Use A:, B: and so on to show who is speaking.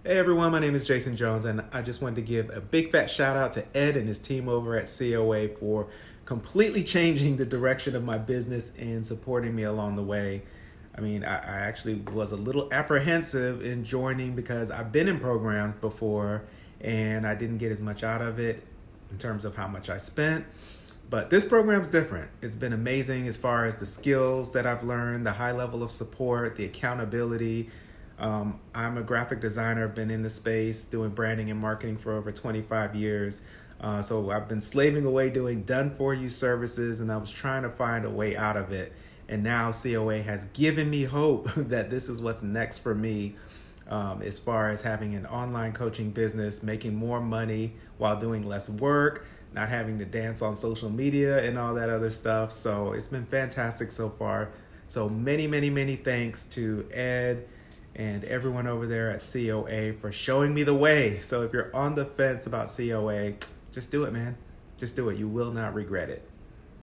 A: Hey everyone, my name is Jason Jones, and I just wanted to give a big fat shout out to Ed and his team over at COA for completely changing the direction of my business and supporting me along the way. I actually was a little apprehensive in joining because I've been in programs before and I didn't get as much out of it in terms of how much I spent. But this program's different. It's been amazing as far as the skills that I've learned, the high level of support, the accountability. I'm a graphic designer. I've been in the space doing branding and marketing for over 25 years. So I've been slaving away doing done-for-you services, and I was trying to find a way out of it. And now COA has given me hope that this is what's next for me, as far as having an online coaching business, making more money while doing less work, not having to dance on social media and all that other stuff. So it's been fantastic so far. So many, many, many thanks to Ed and everyone over there at COA for showing me the way. So if you're on the fence about COA, just do it, man. Just do it. You will not regret it.